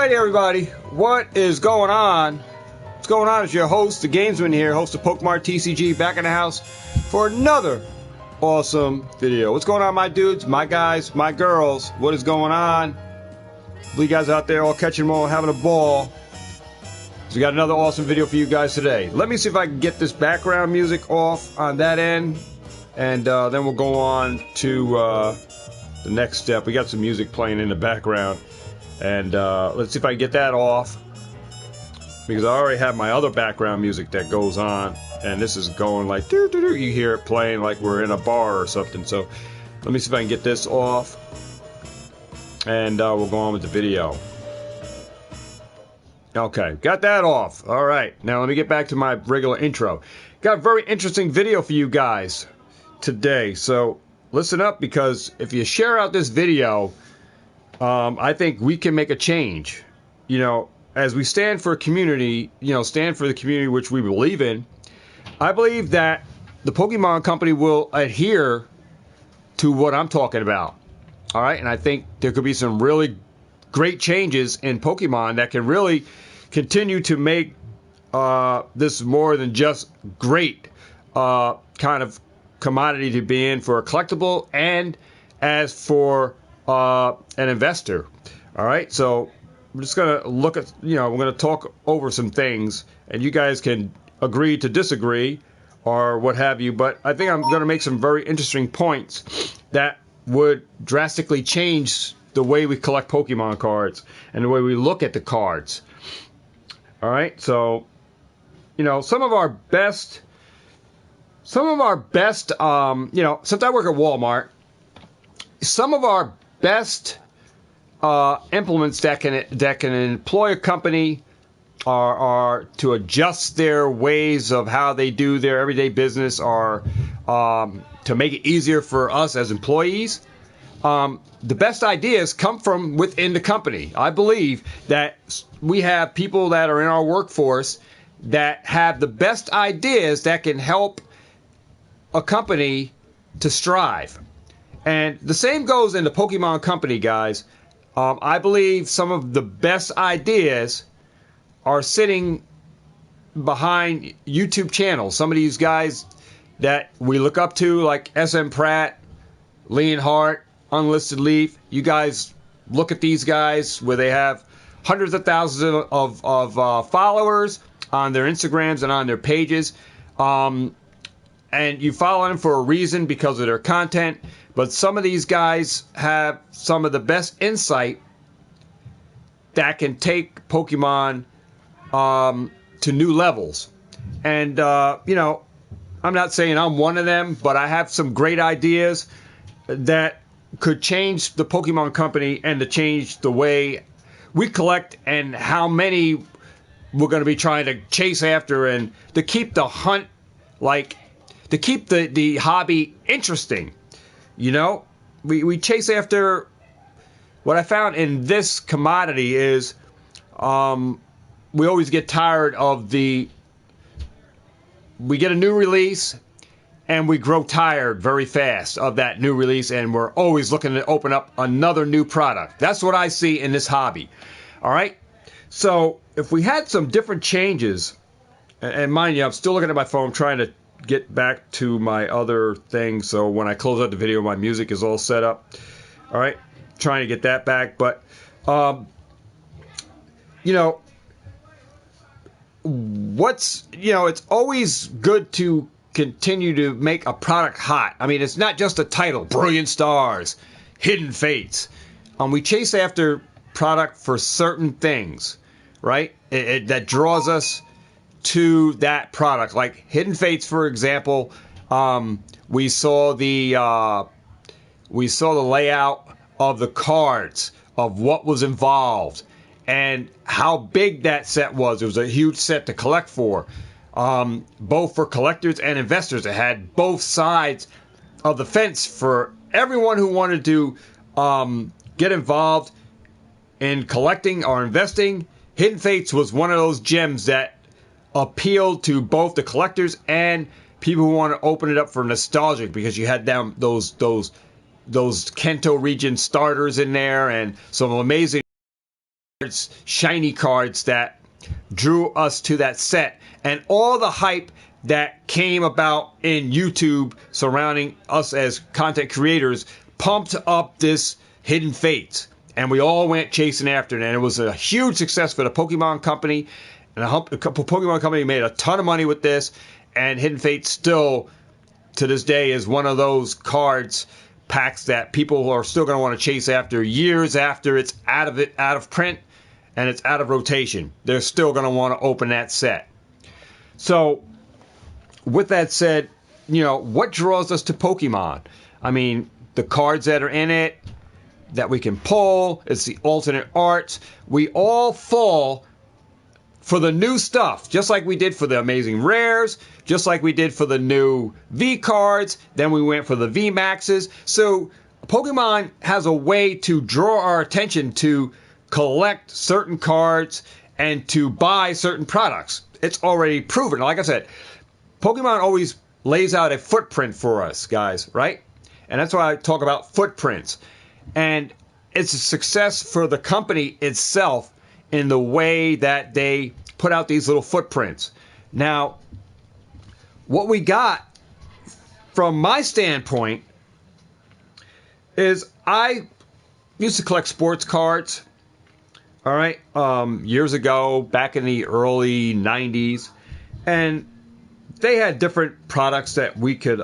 Alright everybody, what is going on? What's going on? It's your host, Thegamesmen here, host of Pokemart TCG, back in the house for another awesome video. What's going on, my dudes, my guys, my girls? What is going on? You guys out there all catching them all, having a ball. So we got another awesome video for you guys today. Let me see if I can get this background music off on that end, and then we'll go on to the next step. We got some music playing in the background, and let's see if I can get that off, because I already have my other background music that goes on, and this is going like doo doo doo. You hear it playing like we're in a bar or something. So let me see if I can get this off, and we'll go on with the video. Okay, got that off. All right, now let me get back to my regular intro. Got a very interesting video for you guys today, so listen up, because if you share out this video, I think we can make a change. You know, as we stand for a community, stand for the community which we believe in, I believe that the Pokemon Company will adhere to what I'm talking about. All right, and I think there could be some really great changes in Pokemon that can really continue to make this more than just great kind of commodity to be in for a collectible and as for an investor. All right, so I'm just gonna look at, we're gonna talk over some things, and you guys can agree to disagree or what have you, but I think I'm gonna make some very interesting points that would drastically change the way we collect Pokemon cards and the way we look at the cards. All right, so some of our best, since I work at Walmart, some of our best implements that can employ a company are to adjust their ways of how they do their everyday business, or to make it easier for us as employees. The best ideas come from within the company. I believe that we have people that are in our workforce that have the best ideas that can help a company to strive. And the same goes in the Pokemon Company, guys. I believe some of the best ideas are sitting behind YouTube channels. Some of these guys that we look up to, like SM Pratt, Leonhardt, Unlisted Leaf. You guys look at these guys where they have hundreds of thousands of followers on their Instagrams and on their pages. And you follow them for a reason, because of their content. But some of these guys have some of the best insight that can take Pokemon to new levels. And, I'm not saying I'm one of them, but I have some great ideas that could change the Pokemon Company and to change the way we collect and how many we're going to be trying to chase after, and to keep the hunt, to keep the hobby interesting. We chase after, what I found in this commodity is we always get tired of we get a new release and we grow tired very fast of that new release, and we're always looking to open up another new product. That's what I see in this hobby. All right, so if we had some different changes, and mind you, I'm still looking at my phone trying to get back to my other thing, so when I close out the video, my music is all set up. All right, trying to get that back, but it's always good to continue to make a product hot. I mean, it's not just a title, Brilliant Stars, Hidden Fates. We chase after product for certain things, right? That draws us to that product. Like Hidden Fates, for example, we saw the layout of the cards, of what was involved, and how big that set was. It was a huge set to collect for, both for collectors and investors. It had both sides of the fence for everyone who wanted to get involved in collecting or investing. Hidden Fates was one of those gems that appealed to both the collectors and people who want to open it up for nostalgic, because you had those Kanto region starters in there and some amazing shiny cards that drew us to that set, and all the hype that came about in YouTube surrounding us as content creators pumped up this Hidden Fates, and we all went chasing after it, and it was a huge success for the Pokemon Company, and the Pokemon Company made a ton of money with this, and Hidden Fates still, to this day, is one of those cards packs that people are still going to want to chase after years after it's out of print, and it's out of rotation. They're still going to want to open that set. So, with that said, what draws us to Pokemon? I mean, the cards that are in it, that we can pull, it's the alternate arts. We all fall for the new stuff, just like we did for the Amazing Rares, just like we did for the new V cards, then we went for the V Maxes. So, Pokemon has a way to draw our attention to collect certain cards and to buy certain products. It's already proven. Like I said, Pokemon always lays out a footprint for us, guys, right? And that's why I talk about footprints. And it's a success for the company itself in the way that they put out these little footprints. Now, what we got from my standpoint is I used to collect sports cards, all right, years ago, back in the early 90s. And they had different products that we could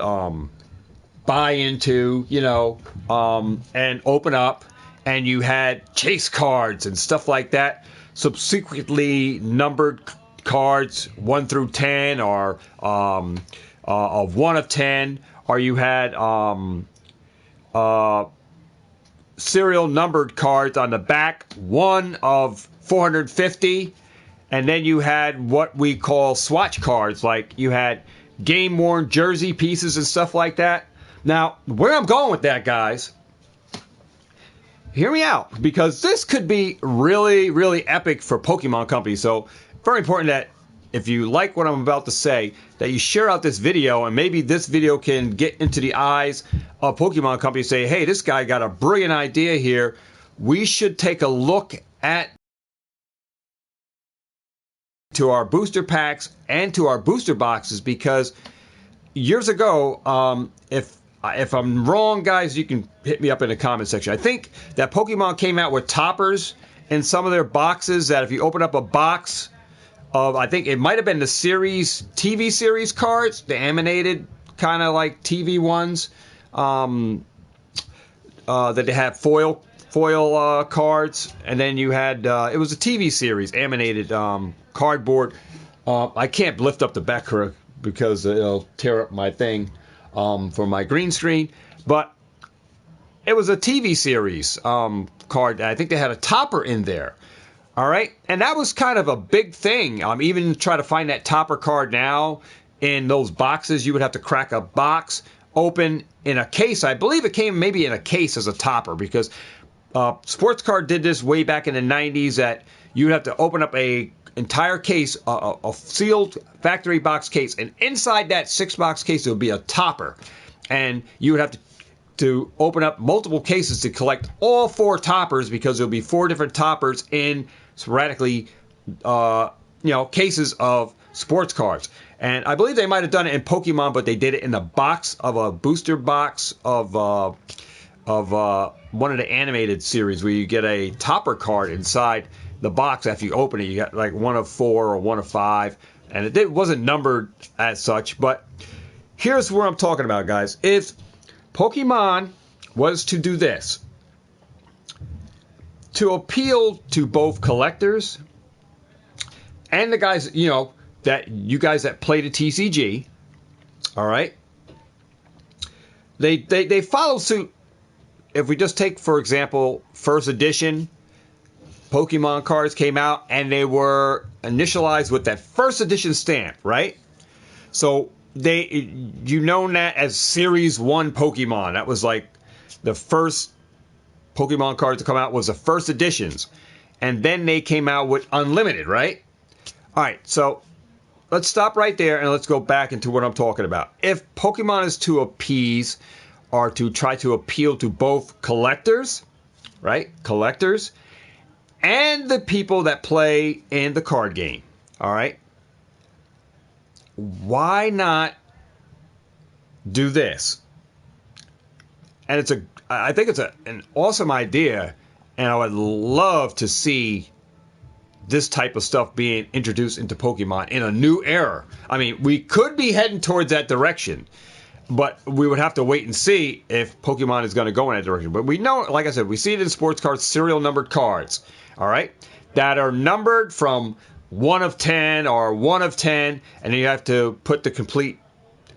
buy into, and open up. And you had chase cards and stuff like that. Subsequently numbered cards 1 through 10, or of 1 of 10, or you had serial numbered cards on the back, 1 of 450. And then you had what we call swatch cards, like you had game-worn jersey pieces and stuff like that. Now, where I'm going with that, guys, hear me out, because this could be really, really epic for Pokemon Company. So, very important that if you like what I'm about to say, that you share out this video, and maybe this video can get into the eyes of Pokemon Company and say, hey, this guy got a brilliant idea here. We should take a look at to our booster packs and to our booster boxes, because years ago, if I'm wrong, guys, you can hit me up in the comment section. I think that Pokemon came out with toppers in some of their boxes that if you open up a box of, I think it might have been the TV series cards, the animated kind of like TV ones, that they had foil cards, and then you had it was a TV series animated cardboard. I can't lift up the back because it'll tear up my thing for my green screen, but it was a TV series card. I think they had a topper in there. All right, and that was kind of a big thing. Even try to find that topper card now in those boxes, you would have to crack a box open in a case. I believe it came maybe in a case as a topper, because Sports Card did this way back in the 90s, that you'd have to open up a entire case, a sealed factory box case, and inside that 6-box case there would be a topper, and you would have to open up multiple cases to collect all 4 toppers, because there'll be 4 different toppers in sporadically cases of sports cards. And I believe they might have done it in Pokemon, but they did it in the box of a booster box of one of the animated series, where you get a topper card inside the box. After you open it, you got like 1 of 4 or 1 of 5, and it wasn't numbered as such. But here's where I'm talking about, guys. If Pokemon was to do this, to appeal to both collectors and the guys, that you guys that play the TCG, all right, they follow suit. If we just take, for example, first edition Pokemon cards came out, and they were initialized with that first edition stamp, right? So known that as Series 1 Pokemon. That was like the first Pokemon cards to come out, was the first editions. And then they came out with Unlimited, right? All right, so let's stop right there and let's go back into what I'm talking about. If Pokemon is to appease or to try to appeal to both collectors, right? Collectors and the people that play in the card game. All right? Why not do this? And I think it's an awesome idea, and I would love to see this type of stuff being introduced into Pokemon in a new era. I mean, we could be heading towards that direction, but we would have to wait and see if Pokemon is going to go in that direction. But we know, like I said, we see it in sports cards, serial numbered cards, all right, that are numbered from 1 of 10 or 1 of 10, and then you have to put the complete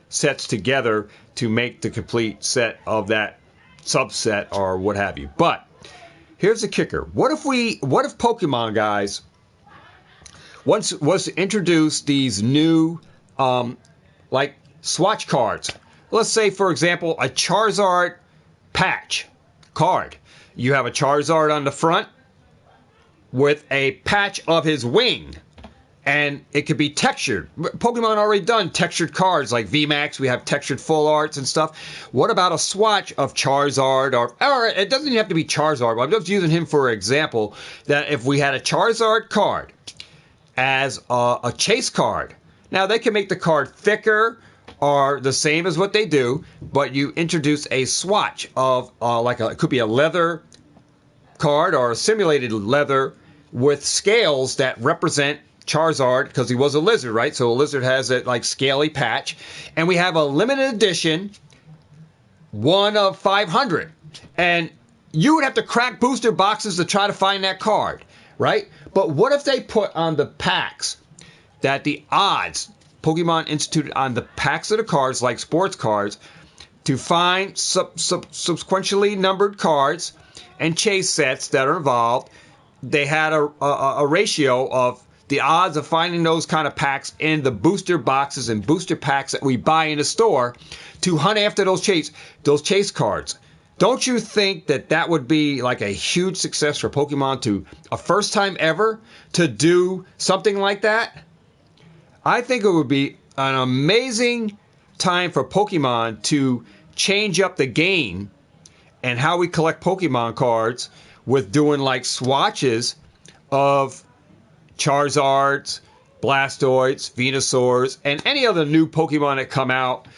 sets together to make the complete set of that subset or what have you. But here's the kicker. What if Pokemon, guys, once was to introduce these new like swatch cards? Let's say, for example, a Charizard patch card. You have a Charizard on the front with a patch of his wing, and it could be textured. Pokemon already done textured cards like VMAX. We have textured full arts and stuff. What about a swatch of Charizard? Or it doesn't even have to be Charizard. I'm just using him for example, that if we had a Charizard card as a chase card, now they can make the card thicker or the same as what they do, but you introduce a swatch of it could be a leather card or a simulated leather with scales that represent Charizard, because he was a lizard, right? So a lizard has that like scaly patch, and we have a limited edition 1 of 500, and you would have to crack booster boxes to try to find that card, right? But what if they put on the packs that the odds Pokemon instituted on the packs of the cards, like sports cards, to find subsequently numbered cards and chase sets that are involved? They had a ratio of the odds of finding those kind of packs in the booster boxes and booster packs that we buy in the store to hunt after those chase cards. Don't you think that would be like a huge success for Pokemon, to a first time ever to do something like that? I think it would be an amazing time for Pokemon to change up the game and how we collect Pokemon cards, with doing like swatches of Charizards, Blastoids, Venusaurs, and any other new Pokemon that come out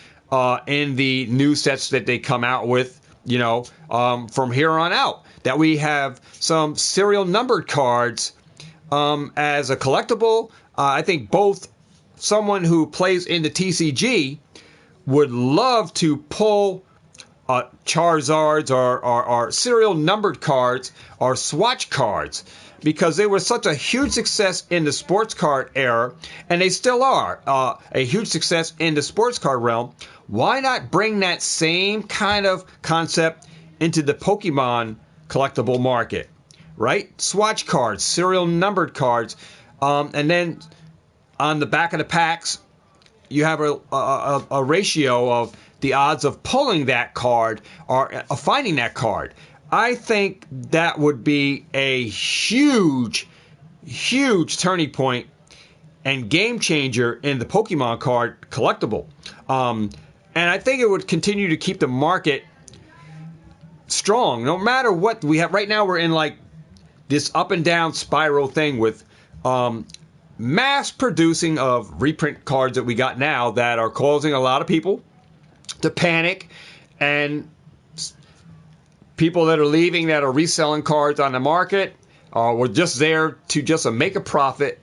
in the new sets that they come out with, from here on out. That we have some serial numbered cards as a collectible. I think both someone who plays in the TCG would love to pull Charizards or serial numbered cards or swatch cards, because they were such a huge success in the sports card era, and they still are a huge success in the sports card realm. Why not bring that same kind of concept into the Pokemon collectible market, right? Swatch cards, serial numbered cards, and then on the back of the packs, you have a ratio of the odds of pulling that card or of finding that card. I think that would be a huge, huge turning point and game changer in the Pokemon card collectible. And I think it would continue to keep the market strong, no matter what we have. Right now, we're in like this up and down spiral thing with mass producing of reprint cards that we got now that are causing a lot of people to panic, and people that are leaving, that are reselling cards on the market, were just there to just make a profit,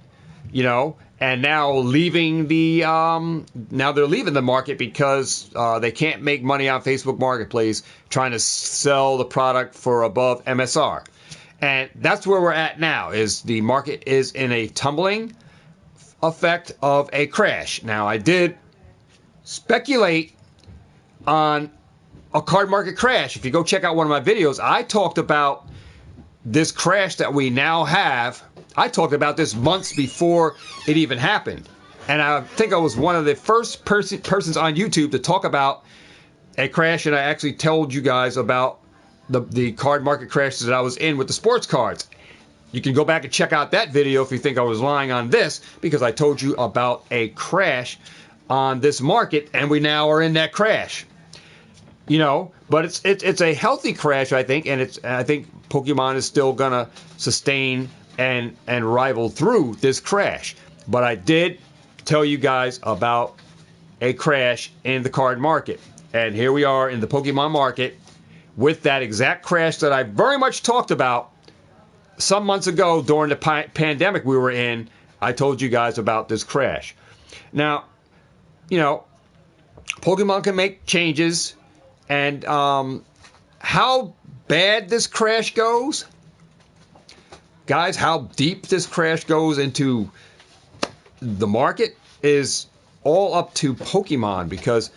and now leaving now they're leaving the market because they can't make money on Facebook Marketplace trying to sell the product for above MSR. And that's where we're at now, is the market is in a tumbling effect of a crash. Now, I did speculate on a card market crash. If you go check out one of my videos, I talked about this crash that we now have. I talked about this months before it even happened. And I think I was one of the first persons on YouTube to talk about a crash, and I actually told you guys about the card market crashes that I was in with the sports cards. You can go back and check out that video if you think I was lying on this, because I told you about a crash on this market, and we now are in that crash. But it's a healthy crash, I think, and I think Pokemon is still gonna sustain and rival through this crash. But I did tell you guys about a crash in the card market. And here we are in the Pokemon market with that exact crash that I very much talked about some months ago during the pandemic we were in. I told you guys about this crash. Now, you know, Pokemon can make changes, and how bad this crash goes, guys, how deep this crash goes into the market is all up to Pokemon, because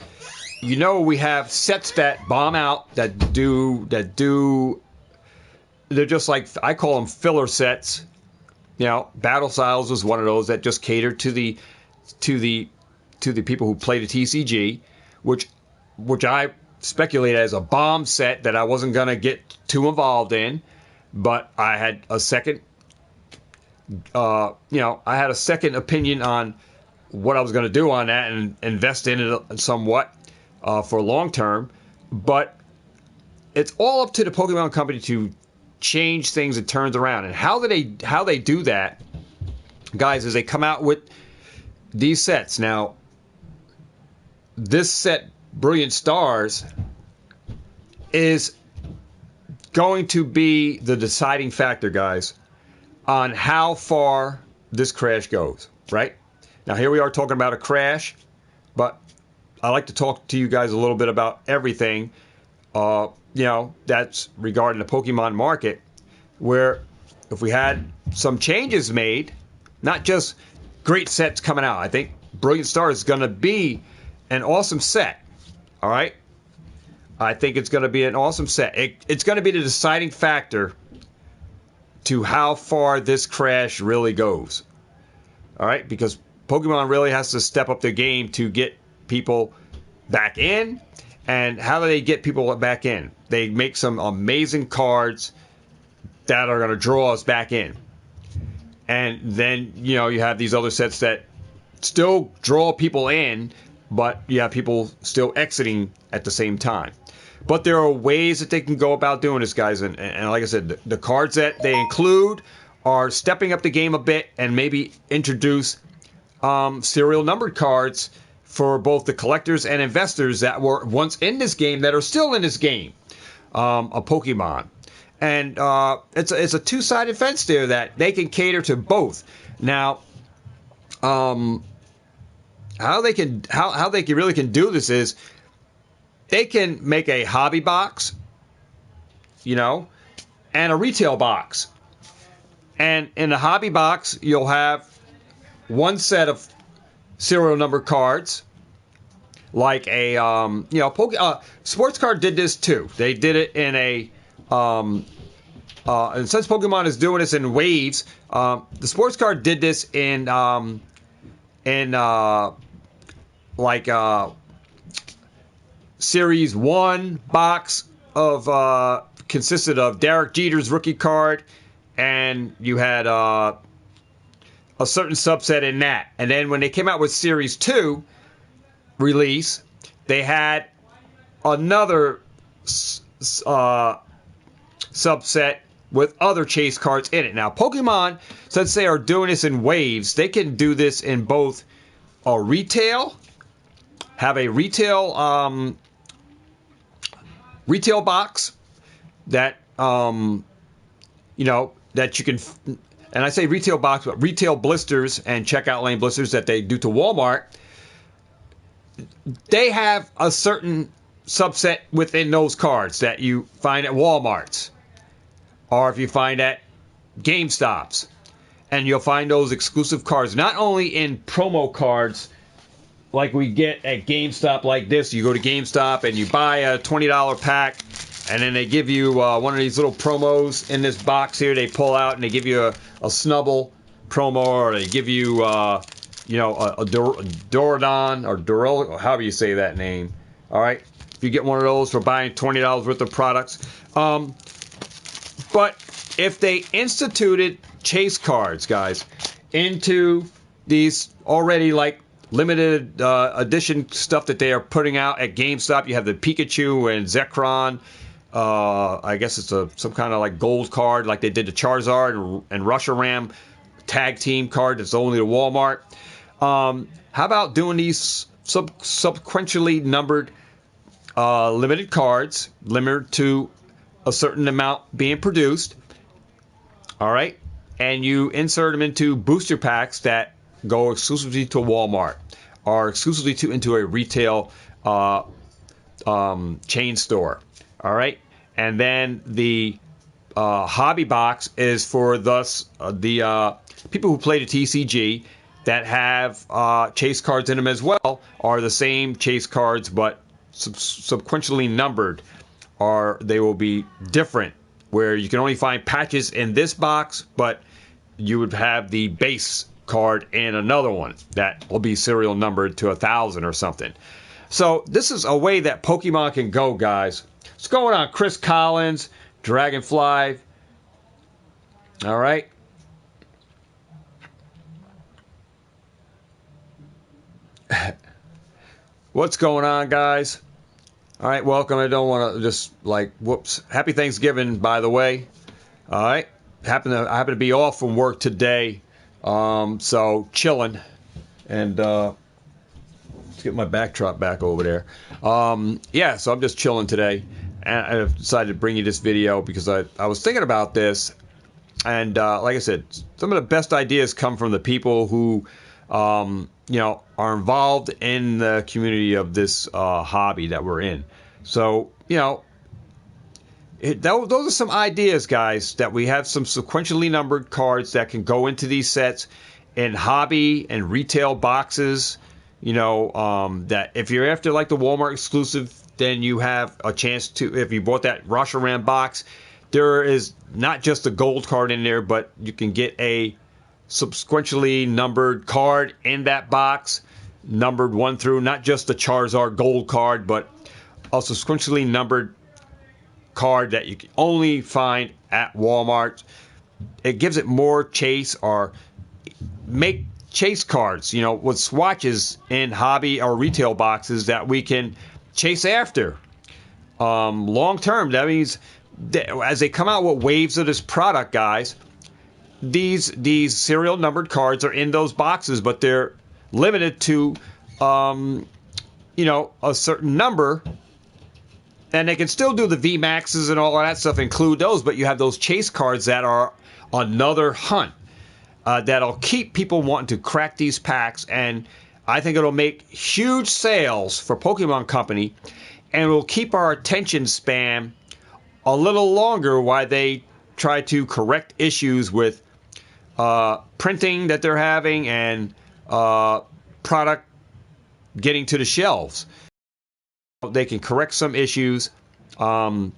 you know we have sets that bomb out they're just like, I call them filler sets. You know, Battle Styles was one of those that just catered to the people who play the TCG, which I speculate as a bomb set that I wasn't gonna get too involved in, but I had a second, I had a second opinion on what I was going to do on that and invest in it somewhat for long term. But it's all up to the Pokemon Company to change things and turns around. And how they do that, guys, is they come out with these sets. Now, this set, Brilliant Stars, is going to be the deciding factor, guys, on how far this crash goes, right? Now, here we are talking about a crash, but I like to talk to you guys a little bit about everything, that's regarding the Pokemon market, where if we had some changes made, not just great sets coming out, I think Brilliant Stars is going to be an awesome set, all right? I think it's going to be an awesome set. It's going to be the deciding factor to how far this crash really goes. All right? Because Pokemon really has to step up their game to get people back in. And how do they get people back in? They make some amazing cards that are going to draw us back in. And then, you have these other sets that still draw people in, but you have people still exiting at the same time. But there are ways that they can go about doing this, guys. And like I said, the cards that they include are stepping up the game a bit and maybe introduce serial numbered cards for both the collectors and investors that were once in this game that are still in this game of Pokemon. And it's a two-sided fence there that they can cater to both. Now, how they really can do this is, they can make a hobby box, and a retail box. And in the hobby box, you'll have one set of serial number cards, like a, Sports Card did this too. They did it in a, and since Pokemon is doing this in waves, the Sports Card did this in Series 1 box of consisted of Derek Jeter's rookie card, and you had a certain subset in that. And then when they came out with Series 2 release, they had another subset with other chase cards in it. Now, Pokemon, since they are doing this in waves, they can do this in both a retail, have a retail box that that you can, and I say retail box, but retail blisters and checkout lane blisters that they do to Walmart. They have a certain subset within those cards that you find at Walmart's, or if you find at GameStop's, and you'll find those exclusive cards not only in promo cards like we get at GameStop like this. You go to GameStop and you buy a $20 pack, and then they give you one of these little promos in this box here. They pull out and they give you a Snubble promo, or they give you, a Dorodon or Dorel, however you say that name. All right, if you get one of those for buying $20 worth of products. But if they instituted chase cards, guys, into these already like limited edition stuff that they are putting out at GameStop. You have the Pikachu and Zekrom I guess it's some kind of like gold card, like they did the Charizard and Russia tag team card that's only to Walmart. How about doing these subsequently numbered limited cards, limited to a certain amount being produced? All right, and you insert them into booster packs that go exclusively to Walmart or exclusively into a retail chain store. All right, and then the hobby box is for the people who play the TCG that have chase cards in them as well, are the same chase cards but subsequently numbered, or they will be different, where you can only find patches in this box, but you would have the base card in another one that will be serial numbered to 1,000 or something. So this is a way that Pokemon can go, guys. What's going on, Chris Collins, Dragonfly? All right. What's going on, guys? All right, welcome. I don't want to just whoops. Happy Thanksgiving, by the way. All right. I happen to be off from work today, so chilling. And let's get my backdrop back over there. Yeah, so I'm just chilling today. And I've decided to bring you this video because I was thinking about this. And like I said, some of the best ideas come from the people who, are involved in the community of this hobby that we're in. So, those are some ideas, guys, that we have some sequentially numbered cards that can go into these sets in hobby and retail boxes. That if you're after like the Walmart exclusive, then you have a chance to, if you bought that Rosh box, there is not just a gold card in there, but you can get a subsequently numbered card in that box, numbered 1 through, not just the Charizard gold card, but a sequentially numbered card that you can only find at Walmart. It gives it more chase, or make chase cards, with swatches in hobby or retail boxes that we can chase after long term. That means as they come out with waves of this product, guys, these serial numbered cards are in those boxes, but they're limited to a certain number. And they can still do the VMAXs and all of that stuff, include those, but you have those chase cards that are another hunt that'll keep people wanting to crack these packs. And I think it'll make huge sales for Pokemon Company, and it'll keep our attention span a little longer while they try to correct issues with printing that they're having and product getting to the shelves. They can correct some issues and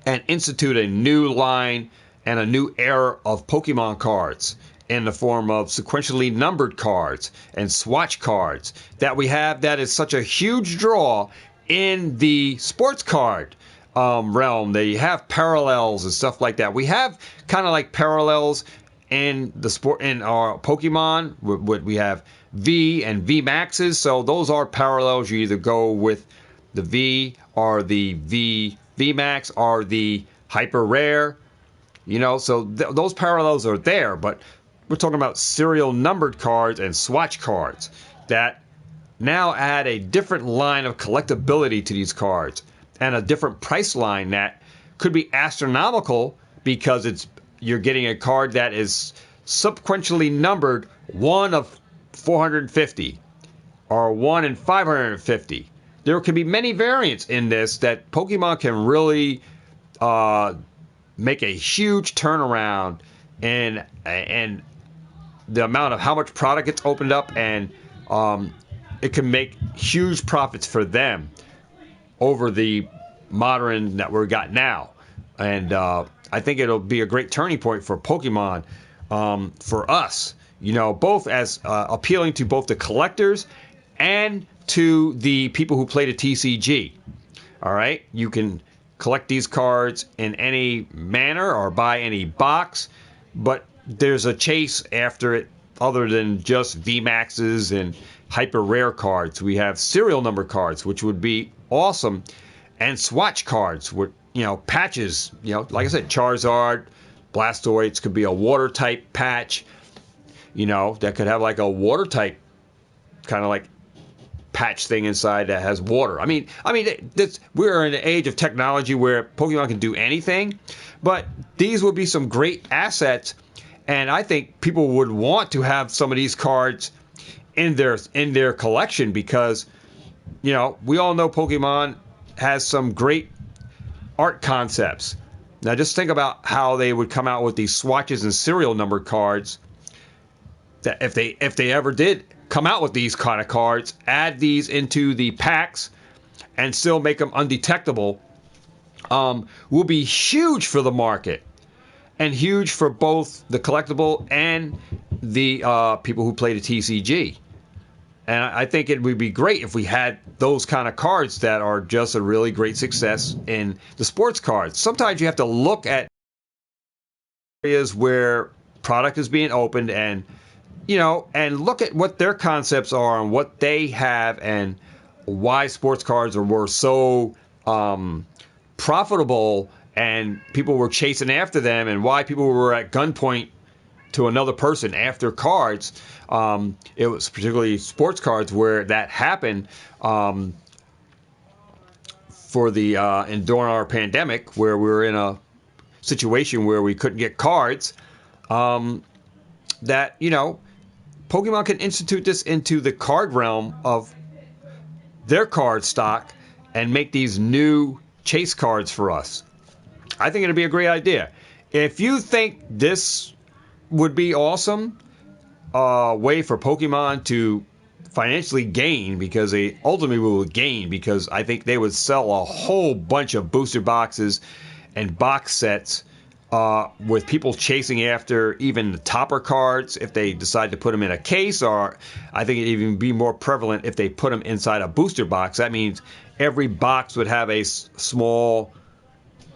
institute a new line and a new era of Pokemon cards in the form of sequentially numbered cards and swatch cards that we have. That is such a huge draw in the sports card realm. They have parallels and stuff like that. We have kind of like parallels in the sport in our Pokemon. We have V and V Maxes, so those are parallels. You either go with the V or the V Max or the hyper rare, so those parallels are there. But we're talking about serial numbered cards and swatch cards that now add a different line of collectability to these cards and a different price line that could be astronomical, because you're getting a card that is subsequently numbered 1 of 450 or 1 in 550. There can be many variants in this that Pokemon can really make a huge turnaround in the amount of how much product gets opened up, and it can make huge profits for them over the modern that we've got now. And I think it'll be a great turning point for Pokemon, for us, both as appealing to both the collectors and to the people who play the TCG. All right, you can collect these cards in any manner or buy any box, but there's a chase after it other than just VMAXs and hyper rare cards. We have serial number cards, which would be awesome, and swatch cards, patches, like I said, Charizard, Blastoids could be a water type patch, that could have like a water type kind of like patch thing inside that has water. I mean, we're in an age of technology where Pokemon can do anything, but these would be some great assets, and I think people would want to have some of these cards in their collection because, we all know Pokemon has some great art concepts. Now, just think about how they would come out with these swatches and serial number cards. That if they ever did come out with these kind of cards, add these into the packs, and still make them undetectable, will be huge for the market and huge for both the collectible and the people who play the TCG. And I think it would be great if we had those kind of cards that are just a really great success in the sports cards. Sometimes you have to look at areas where product is being opened and look at what their concepts are and what they have and why sports cards were so profitable and people were chasing after them and why people were at gunpoint to another person after cards. It was particularly sports cards where that happened during our pandemic, where we were in a situation where we couldn't get cards. That Pokemon can institute this into the card realm of their card stock and make these new chase cards for us. I think it'd be a great idea. If you think this would be awesome way for Pokemon to financially gain, because they ultimately will gain, because I think they would sell a whole bunch of booster boxes and box sets with people chasing after even the topper cards if they decide to put them in a case, or I think it'd even be more prevalent if they put them inside a booster box. That means every box would have a small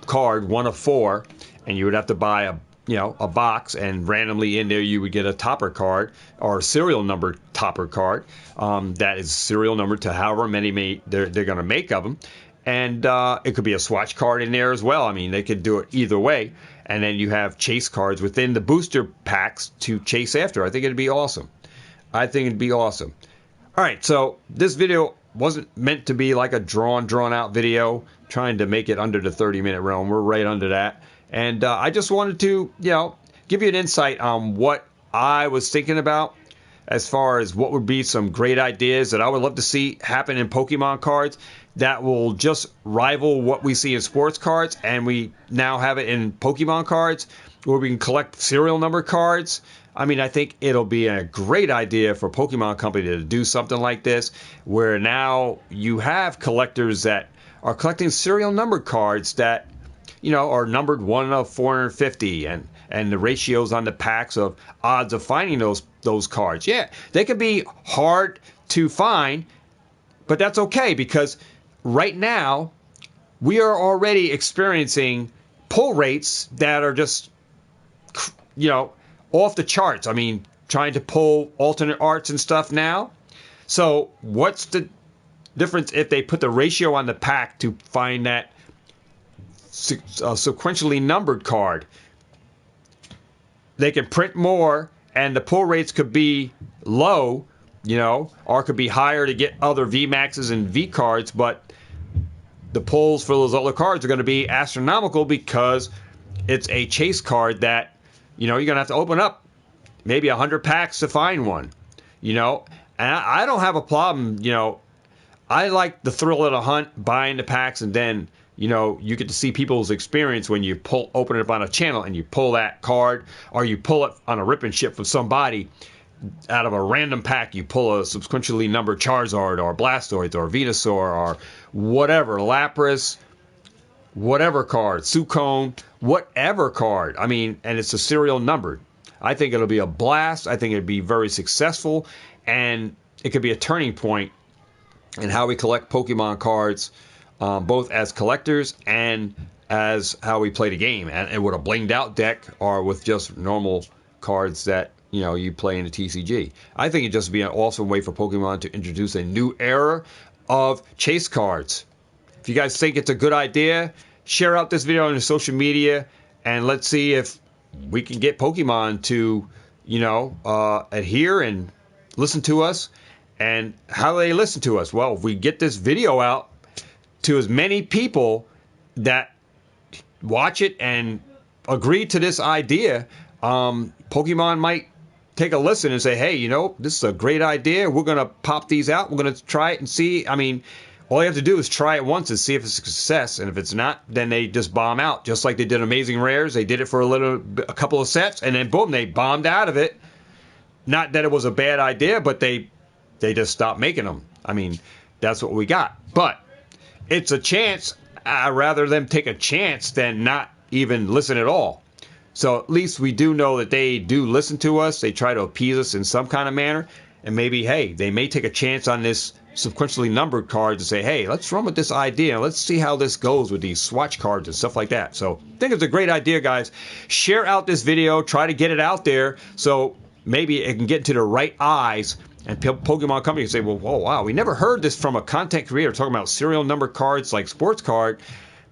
card, one of 4, and you would have to buy a box, and randomly in there you would get a topper card or a serial number topper card that is serial number to however many they're going to make of them. And it could be a swatch card in there as well. I mean, they could do it either way. And then you have chase cards within the booster packs to chase after. I think it'd be awesome. All right, so this video wasn't meant to be like a drawn out video, trying to make it under the 30-minute realm. We're right under that. And I just wanted to, give you an insight on what I was thinking about as far as what would be some great ideas that I would love to see happen in Pokemon cards that will just rival what we see in sports cards, and we now have it in Pokemon cards where we can collect serial number cards. I mean, I think it'll be a great idea for Pokemon Company to do something like this, where now you have collectors that are collecting serial number cards that are numbered 1 of 450, and the ratios on the packs of odds of finding those cards. Yeah, they could be hard to find, but that's okay, because right now we are already experiencing pull rates that are just, off the charts. I mean, trying to pull alternate arts and stuff now. So what's the difference if they put the ratio on the pack to find that sequentially numbered card? They can print more, and the pull rates could be low, or could be higher to get other VMAXs and V cards, but the pulls for those other cards are going to be astronomical because it's a chase card that, you're going to have to open up maybe 100 packs to find one, And I don't have a problem, I like the thrill of the hunt, buying the packs, and then you get to see people's experience when you open it up on a channel and you pull that card, or you pull it on a rip and ship from somebody out of a random pack. You pull a sequentially numbered Charizard or Blastoise or Venusaur or whatever, Lapras, whatever card, Suicune, whatever card. I mean, and it's a serial numbered. I think it'll be a blast. I think it'd be very successful, and it could be a turning point in how we collect Pokemon cards, both as collectors and as how we play the game, and with a blinged out deck or with just normal cards that you play in the TCG. I think it'd just be an awesome way for Pokemon to introduce a new era of chase cards. If you guys think it's a good idea, share out this video on your social media, and let's see if we can get Pokemon to, adhere and listen to us. And how do they listen to us? Well, if we get this video out to as many people that watch it and agree to this idea, Pokemon might take a listen and say, hey, this is a great idea. We're going to pop these out. We're going to try it and see. I mean, all you have to do is try it once and see if it's a success. And if it's not, then they just bomb out. Just like they did Amazing Rares. They did it for a couple of sets, and then boom, they bombed out of it. Not that it was a bad idea, but they just stopped making them. I mean, that's what we got. But it's a chance. I'd rather them take a chance than not even listen at all. So at least we do know that they do listen to us. They try to appease us in some kind of manner. And maybe, hey, they may take a chance on this sequentially numbered cards and say, hey, let's run with this idea. Let's see how this goes with these swatch cards and stuff like that. So I think it's a great idea, guys. Share out this video. Try to get it out there so maybe it can get into the right eyes. And Pokemon Company can say, well, whoa, wow, we never heard this from a content creator talking about serial number cards like sports card,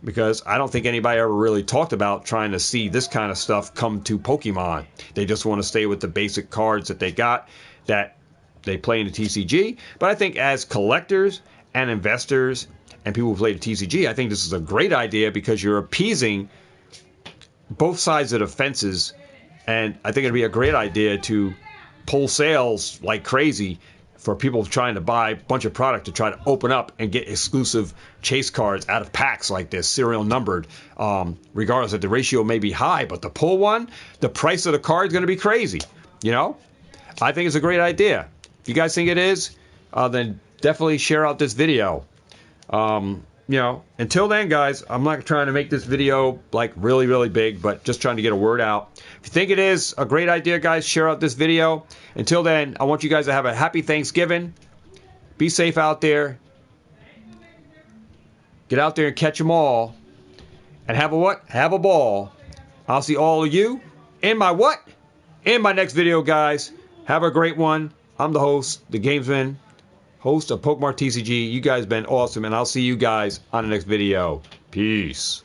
because I don't think anybody ever really talked about trying to see this kind of stuff come to Pokemon. They just want to stay with the basic cards that they got that they play in the TCG. But I think as collectors and investors and people who play the TCG, I think this is a great idea because you're appeasing both sides of the fences. And I think it'd be a great idea to pull sales like crazy for people trying to buy a bunch of product to try to open up and get exclusive chase cards out of packs like this, serial numbered, regardless that the ratio may be high. But to pull one, the price of the card is going to be crazy. I think it's a great idea. If you guys think it is, then definitely share out this video. Until then, guys, I'm not trying to make this video like really, really big, but just trying to get a word out. If you think it is a great idea, guys, share out this video. Until then, I want you guys to have a happy Thanksgiving. Be safe out there. Get out there and catch them all. And have a what? Have a ball. I'll see all of you in my what? In my next video, guys. Have a great one. I'm the host, the Gamesman, host of Pokemart TCG. You guys been awesome, and I'll see you guys on the next video. Peace.